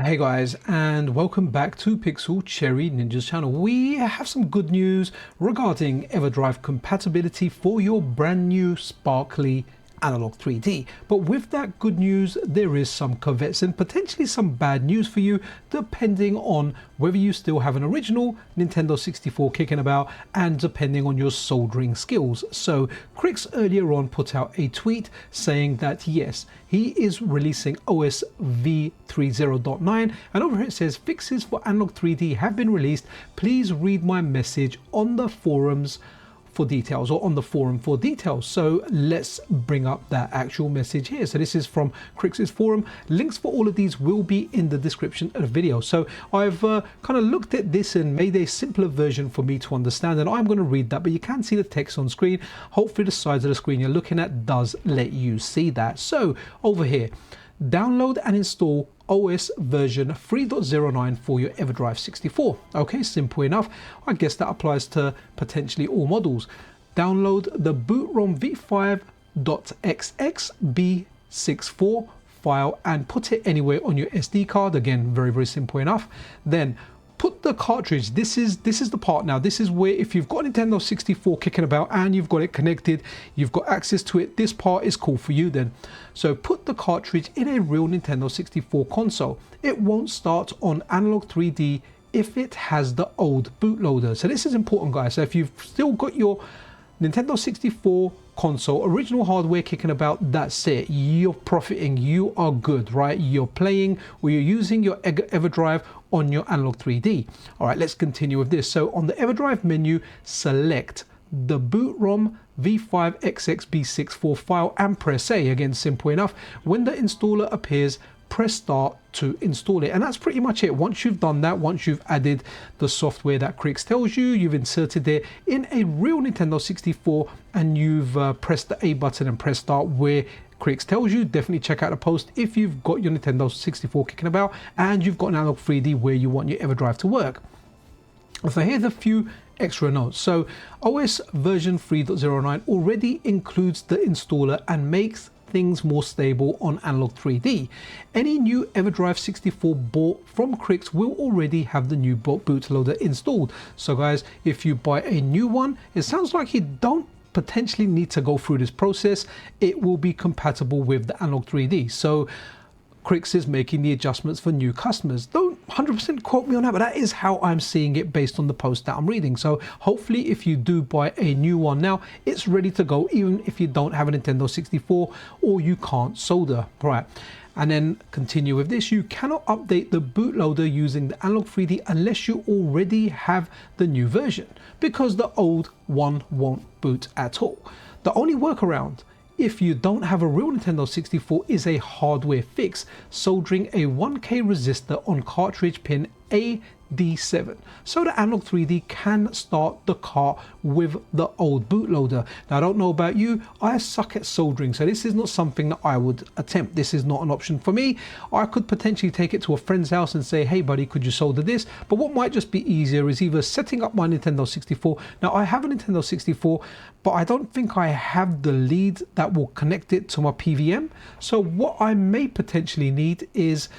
Hey guys, and welcome back to Pixel Cherry Ninja's channel. We have some good news regarding EverDrive compatibility for your brand new sparkly Analogue 3D. But with that good news, there is some caveats and potentially some bad news for you, depending on whether you still have an original Nintendo 64 kicking about and depending on your soldering skills. So Krikzz earlier on put out a tweet saying that yes, he is releasing OS v30.9, and over here it says fixes for Analogue 3D have been released. Please read my message on the forums for details, or on the forum for details. So let's bring up that actual message here. So this is from Krikzz's forum. Links for all of these will be in the description of the video. So I've kind of looked at this and made a simpler version for me to understand, and I'm going to read that, but you can see the text on screen. Hopefully the sides of the screen you're looking at does let you see that. So over here, download and install OS version 3.09 for your EverDrive 64. Okay, simple enough. I guess that applies to potentially all models. Download the bootrom v5.xx.b64 file and put it anywhere on your SD card. Again, very simple enough. Then put the cartridge, this is the part now, this is where if you've got a Nintendo 64 kicking about and you've got it connected, you've got access to it, this part is cool for you then. So put the cartridge in a real Nintendo 64 console. It won't start on Analogue 3D if it has the old bootloader. So this is important, guys. So if you've still got your Nintendo 64 console, original hardware kicking about, that's it, you're profiting, you are good, right? You're playing or you're using your EverDrive on your Analogue 3D. All right, let's continue with this. So on the EverDrive menu, select the bootrom v5.xx.b64 file and press A. Again, simple enough. When the installer appears, press start to install it, and that's pretty much it. Once you've done that, once you've added the software that Krikzz tells you, you've inserted it in a real Nintendo 64 and you've pressed the A button and press start where Krikzz tells you. Definitely check out the post if you've got your Nintendo 64 kicking about and you've got an Analogue 3D where you want your EverDrive to work. So here's a few extra notes. So OS version 3.09 already includes the installer and makes things more stable on Analogue 3D. Any new EverDrive 64 bought from Krikzz will already have the new bootloader installed. So guys, if you buy a new one, it sounds like you don't potentially need to go through this process. It will be compatible with the Analogue 3D. So Krikzz is making the adjustments for new customers. Don't 100% quote me on that, but that is how I'm seeing it based on the post that I'm reading. So hopefully if you do buy a new one now, it's ready to go, even if you don't have a Nintendo 64 or you can't solder, right? And then continue with this. You cannot update the bootloader using the Analogue 3D unless you already have the new version, because the old one won't boot at all. The only workaround if you don't have a real Nintendo 64 is a hardware fix, soldering a 1K resistor on cartridge pin AD7 so the Analogue 3D can start the cart with the old bootloader. Now I don't know about you, I suck at soldering, so this is not something that I would attempt. This is not an option for me. I could potentially take it to a friend's house and say, hey buddy, could you solder this? But what might just be easier is either setting up my Nintendo 64. Now I have a Nintendo 64, but I don't think I have the lead that will connect it to my PVM. So what I may potentially need is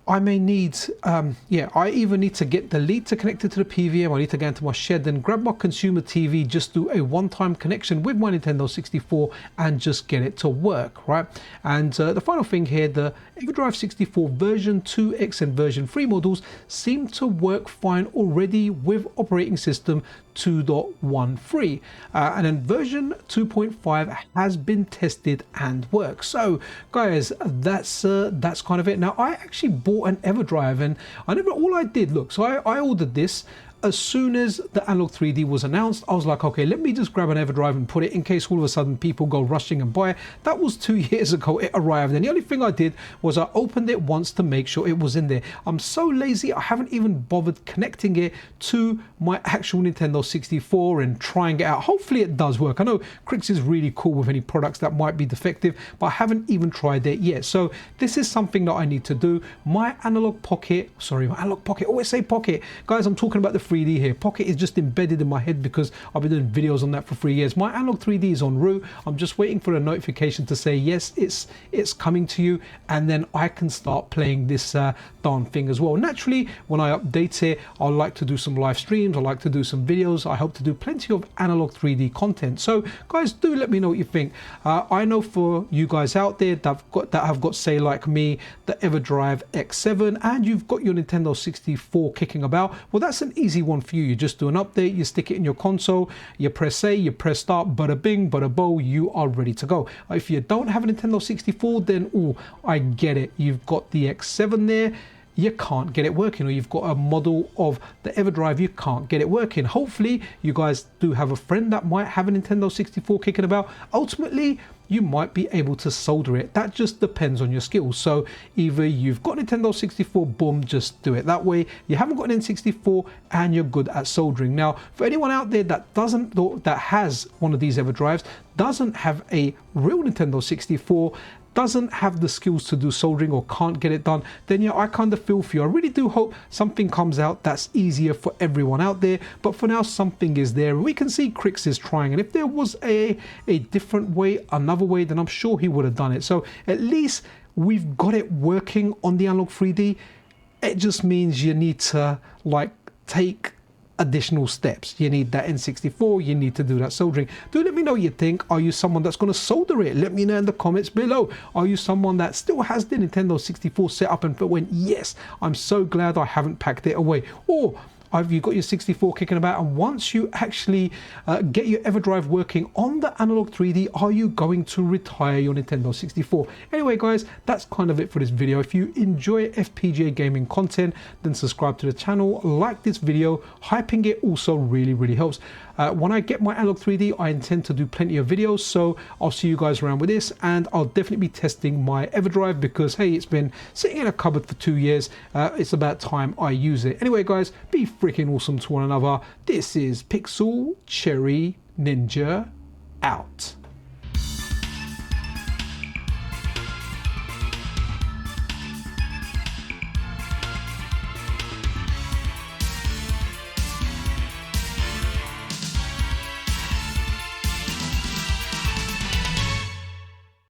I may need, I either need to get the lead to connect it to the PVM, I need to go into my shed and grab my consumer TV, just do a one-time connection with my Nintendo 64 and just get it to work, right? And the final thing here, the EverDrive 64 version 2X and version 3 models seem to work fine already with operating system 2.13, and then version 2.5 has been tested and works. So guys, that's kind of it. Now I actually bought an EverDrive, and all I did, look, so I ordered this as soon as the Analogue 3D was announced. I was like, okay, let me just grab an EverDrive and put it in case all of a sudden people go rushing and buy it. That was 2 years ago it arrived, and the only thing I did was I opened it once to make sure it was in there. I'm so lazy, I haven't even bothered connecting it to my actual Nintendo 64 and trying it out. Hopefully it does work. I know Krikzz is really cool with any products that might be defective, but I haven't even tried it yet. So this is something that I need to do. My Analogue Pocket, oh, I say Pocket, guys, I'm talking about the 3D here. Pocket is just embedded in my head because I've been doing videos on that for 3 years. My Analogue 3D is en route. I'm just waiting for a notification to say yes, it's coming to you, and then I can start playing this darn thing as well. Naturally, when I update it, I like to do some live streams, I like to do some videos, I hope to do plenty of Analogue 3D content. So guys, do let me know what you think. I know for you guys out there that have got, say like me, the EverDrive X7, and you've got your Nintendo 64 kicking about, well, that's an easy one for you. You just do an update, you stick it in your console, you press A, you press start, bada bing, bada bo, you are ready to go. If you don't have a Nintendo 64, then oh, I get it. You've got the X7 there, you can't get it working, or you've got a model of the EverDrive, you can't get it working. Hopefully you guys do have a friend that might have a Nintendo 64 kicking about. Ultimately, you might be able to solder it. That just depends on your skills. So either you've got Nintendo 64, boom, just do it that way. You haven't got an N64 and you're good at soldering. Now, for anyone out there that has one of these EverDrives, doesn't have a real Nintendo 64, doesn't have the skills to do soldering or can't get it done, then yeah, I kind of feel for you. I really do hope something comes out that's easier for everyone out there, but for now something is there. We can see Krikzz is trying, and if there was a different way, another way, then I'm sure he would have done it. So at least we've got it working on the Analogue 3D. It just means you need to like take additional steps. You need that N64, you need to do that soldering. Do let me know what you think. Are you someone that's going to solder it? Let me know in the comments below. Are you someone that still has the Nintendo 64 set up and went, yes, I'm so glad I haven't packed it away? Or have you got your 64 kicking about, and once you actually get your EverDrive working on the Analogue 3D, are you going to retire your Nintendo 64? Anyway guys, that's kind of it for this video. If you enjoy FPGA gaming content, then subscribe to the channel, like this video. Hyping it also really helps. When I get my Analogue 3D, I intend to do plenty of videos, so I'll see you guys around with this, and I'll definitely be testing my EverDrive because hey, it's been sitting in a cupboard for 2 years. It's about time I use it. Anyway guys, be freaking awesome to one another. This is Pixel Cherry Ninja out.